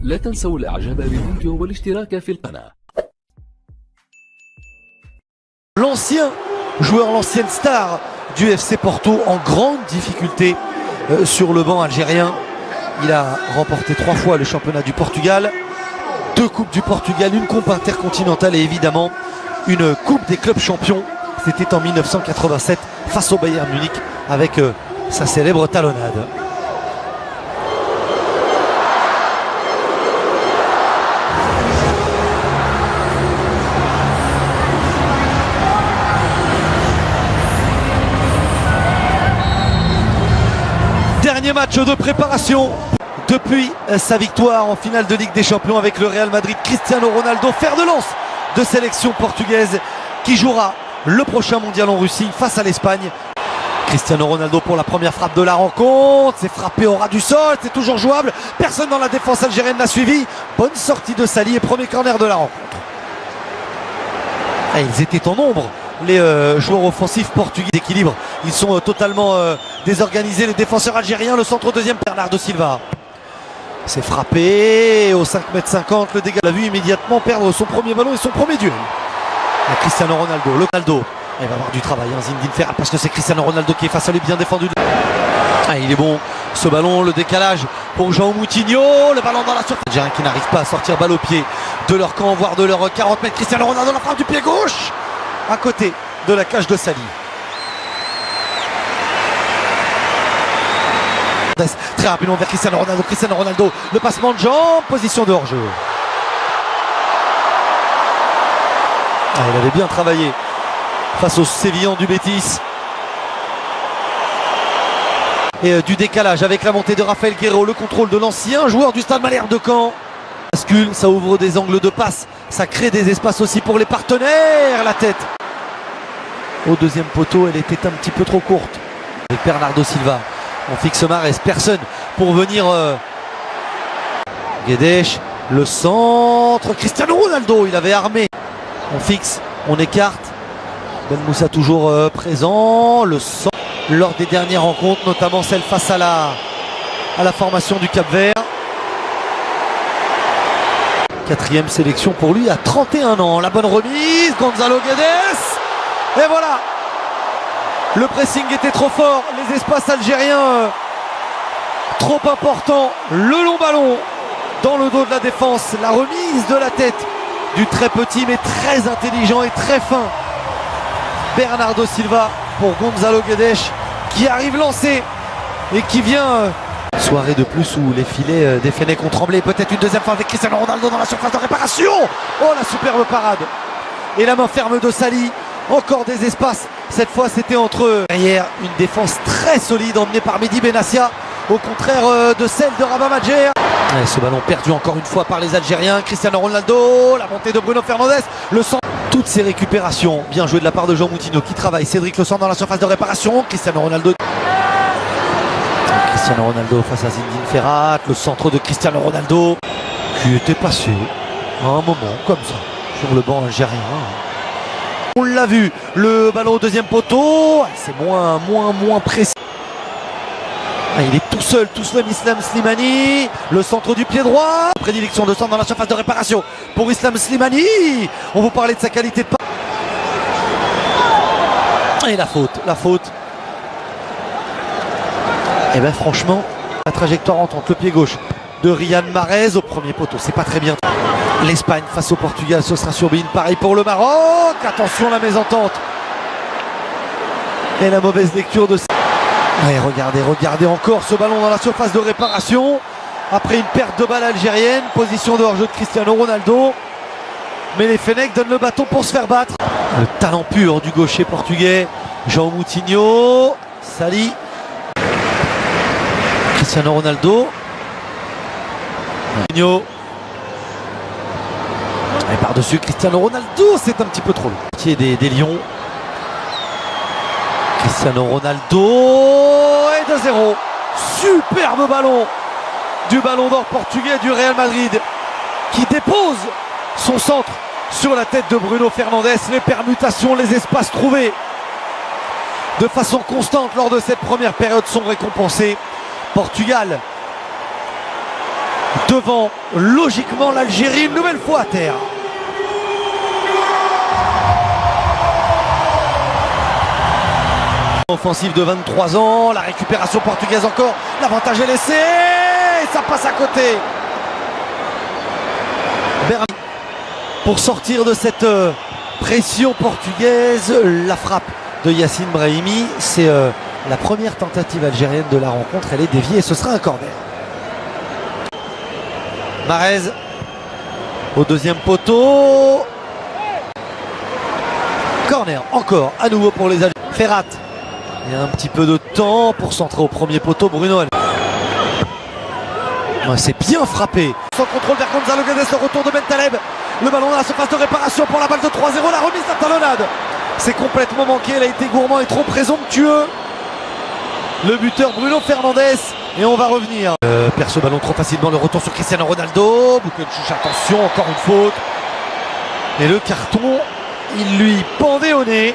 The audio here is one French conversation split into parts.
لا تنسوا الاعجاب بالفيديو والاشتراك في القناة. L'ancien joueur, l'ancienne star du FC Porto en grande difficulté sur le banc algérien. Il a remporté 3 fois le championnat du Portugal, 2 coupes du Portugal, une coupe intercontinentale et évidemment une coupe des clubs champions. C'était en 1987 face au Bayern Munich avec sa célèbre talonnade. Dernier match de préparation depuis sa victoire en finale de Ligue des Champions avec le Real Madrid. Cristiano Ronaldo, fer de lance de sélection portugaise, qui jouera le prochain mondial en Russie face à l'Espagne. Cristiano Ronaldo pour la première frappe de la rencontre. C'est frappé au ras du sol, c'est toujours jouable. Personne dans la défense algérienne n'a suivi. Bonne sortie de Sali et premier corner de la rencontre. Et ils étaient en nombre, les joueurs offensifs portugais d'équilibre. Ils sont totalement désorganisés, les défenseurs algériens. Le centre deuxième, Bernardo Silva. C'est frappé au 5,50 m, le dégât. Il a vu immédiatement perdre son premier ballon et son premier duel. Et Cristiano Ronaldo, le Ronaldo. Il va avoir du travail, hein, Zinedine Ferrat, parce que c'est Cristiano Ronaldo qui est face à lui, bien défendu. Ah, il est bon, ce ballon, le décalage pour João Moutinho, le ballon dans la surface. Algériens qui n'arrivent pas à sortir balle au pied de leur camp, voire de leur 40 mètres. Cristiano Ronaldo, la frappe du pied gauche, à côté de la cage de Sali. Très rapidement vers Cristiano Ronaldo, le passement de jambes, position de hors-jeu. Ah, il avait bien travaillé face aux Sévillans du Betis. Et du décalage avec la montée de Rafael Guerreiro, le contrôle de l'ancien joueur du Stade Malherbe de Caen. Bascule, ça ouvre des angles de passe, ça crée des espaces aussi pour les partenaires. La tête au deuxième poteau, elle était un petit peu trop courte. Avec Bernardo Silva, on fixe Mahrez, personne pour venir. Guedes, le centre, Cristiano Ronaldo, il avait armé. On fixe, on écarte. Ben Moussa toujours présent. Le centre lors des dernières rencontres, notamment celle face à la formation du Cap-Vert. 4e sélection pour lui à 31 ans. La bonne remise, Gonzalo Guedes. Et voilà. Le pressing était trop fort. Les espaces algériens trop importants. Le long ballon dans le dos de la défense. La remise de la tête du très petit mais très intelligent et très fin Bernardo Silva pour Gonzalo Guedes, qui arrive lancé et qui vient. Soirée de plus où les filets des Fennecs ont tremblé. Peut-être une deuxième fois avec Cristiano Ronaldo dans la surface de réparation. Oh, la superbe parade. Et la main ferme de Sali. Encore des espaces. Cette fois c'était entre eux. Derrière, une défense très solide emmenée par Mehdi Benassia, au contraire de celle de Rabat Madjer. Et ce ballon perdu encore une fois par les Algériens. Cristiano Ronaldo, la montée de Bruno Fernandes, le centre. Toutes ces récupérations, bien joué de la part de João Moutinho qui travaille. Cédric Le Centre dans la surface de réparation. Cristiano Ronaldo face à Zinedine Ferrat. Le centre de Cristiano Ronaldo qui était passé à un moment comme ça sur le banc algérien. On l'a vu, le ballon au deuxième poteau, c'est moins précis. Ah, il est tout seul Islam Slimani. Le centre du pied droit. Prédilection de centre dans la surface de réparation pour Islam Slimani. On vous parlait de sa qualité de passe. Et la faute. Et bien franchement, la trajectoire entre le pied gauche de Riyad Mahrez au premier poteau, c'est pas très bien. L'Espagne face au Portugal, ce sera sur Bein. Pareil pour le Maroc. Attention la mésentente. Et la mauvaise lecture de... Ouais, regardez encore ce ballon dans la surface de réparation. Après une perte de balle algérienne, position de hors-jeu de Cristiano Ronaldo. Mais les Fennecs donnent le bâton pour se faire battre. Le talent pur du gaucher portugais, João Moutinho. Sali. Cristiano Ronaldo. Moutinho. Et par-dessus Cristiano Ronaldo, c'est un petit peu trop long. Des Lions. Cristiano Ronaldo et 2-0. Superbe ballon du ballon d'or portugais du Real Madrid qui dépose son centre sur la tête de Bruno Fernandes. Les permutations, les espaces trouvés de façon constante lors de cette première période sont récompensés. Portugal devant logiquement l'Algérie une nouvelle fois à terre. Offensive de 23 ans, la récupération portugaise encore, l'avantage est laissé, et ça passe à côté. Berni pour sortir de cette pression portugaise, la frappe de Yacine Brahimi, c'est la première tentative algérienne de la rencontre, elle est déviée et ce sera un corner. Mahrez au deuxième poteau, corner encore à nouveau pour les Algériens. Ferrat, il y a un petit peu de temps pour centrer au premier poteau. Bruno, c'est bien frappé. Sans contrôle vers Gonzalo Guedes, le retour de Bentaleb. Le ballon dans la surface de réparation pour la balle de 3-0. La remise à talonnade. C'est complètement manqué. Elle a été gourmand et trop présomptueux. Le buteur Bruno Fernandes. Et on va revenir. Perd ce ballon trop facilement. Le retour sur Cristiano Ronaldo. Boukenchouch, attention, encore une faute. Et le carton, il lui pendait au nez.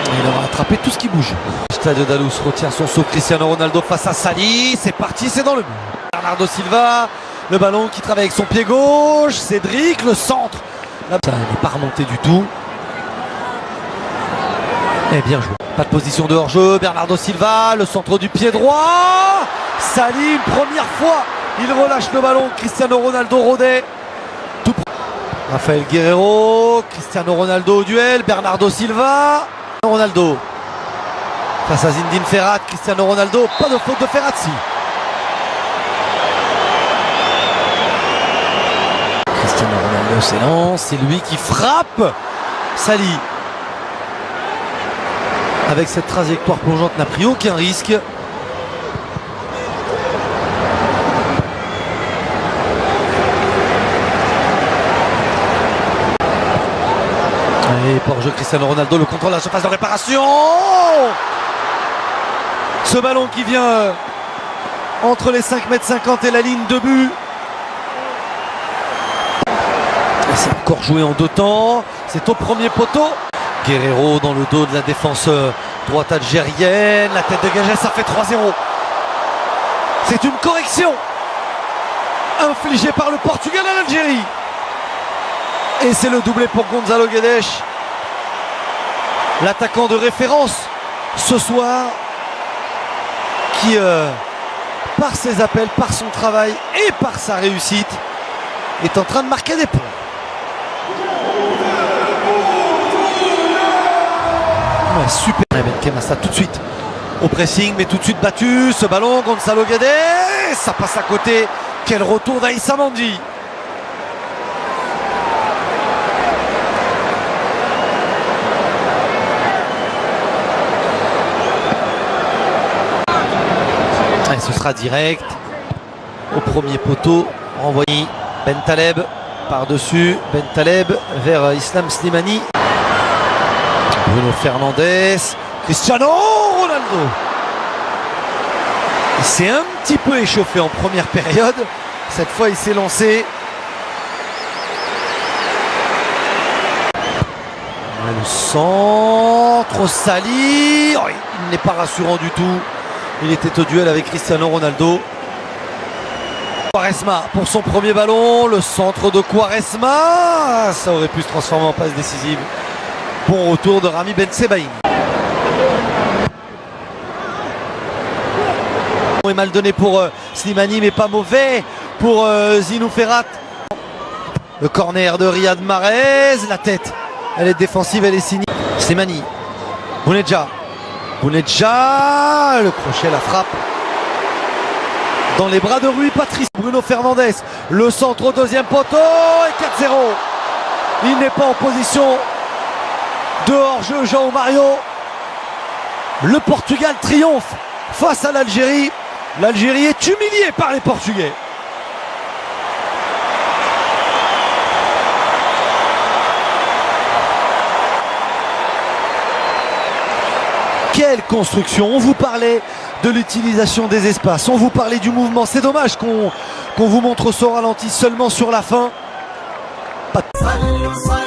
Il aura attrapé tout ce qui bouge. Stadio da Luz retient son saut. Cristiano Ronaldo face à Sali. C'est parti, c'est dans le but. Bernardo Silva. Le ballon qui travaille avec son pied gauche. Cédric, le centre. Là, ça n'est pas remonté du tout. Et bien joué. Pas de position de hors-jeu. Bernardo Silva, le centre du pied droit. Sali, une première fois. Il relâche le ballon. Cristiano Ronaldo rôdait. Tout... Rafael Guerreiro. Cristiano Ronaldo au duel. Bernardo Silva. Ronaldo face à Zinedine Ferrat. Cristiano Ronaldo, pas de faute de Ferrazzi. Cristiano Ronaldo s'élance, c'est lui qui frappe. Sali avec cette trajectoire plongeante n'a pris aucun risque. Et pour jeu Cristiano Ronaldo, le contrôle de la surface de réparation. Ce ballon qui vient entre les 5,50 m et la ligne de but. C'est encore joué en deux temps. C'est au premier poteau. Guerreiro dans le dos de la défense droite algérienne. La tête de Gagès, ça fait 3-0. C'est une correction infligée par le Portugal à l'Algérie. Et c'est le doublé pour Gonzalo Guedes. L'attaquant de référence ce soir qui, par ses appels, par son travail et par sa réussite, est en train de marquer des points. Ouais, super. Benkhema, ça tout de suite au pressing, mais tout de suite battu. Ce ballon, Gonzalo Guedes, ça passe à côté. Quel retour d'Aïssa Mandi. Ce sera direct au premier poteau, renvoyé Bentaleb par-dessus, Bentaleb vers Islam Slimani, Bruno Fernandes, Cristiano Ronaldo. Il s'est un petit peu échauffé en première période, cette fois il s'est lancé. Le centre, Sali, oh, il n'est pas rassurant du tout. Il était au duel avec Cristiano Ronaldo. Quaresma pour son premier ballon. Le centre de Quaresma. Ça aurait pu se transformer en passe décisive. Bon retour de Rami Bensebaini. Est mal donné pour Slimani, mais pas mauvais pour Zinou Ferrat. Le corner de Riyad Mahrez. La tête, elle est défensive, elle est signée. Slimani. Bounedjah. Bounedjah, le crochet, la frappe dans les bras de Rui Patricio. Bruno Fernandes, le centre au deuxième poteau et 4-0. Il n'est pas en position de hors-jeu, João Mario. Le Portugal triomphe face à l'Algérie. L'Algérie est humiliée par les Portugais. Quelle construction! On vous parlait de l'utilisation des espaces, on vous parlait du mouvement. C'est dommage qu'on vous montre ce ralenti seulement sur la fin. Pas de...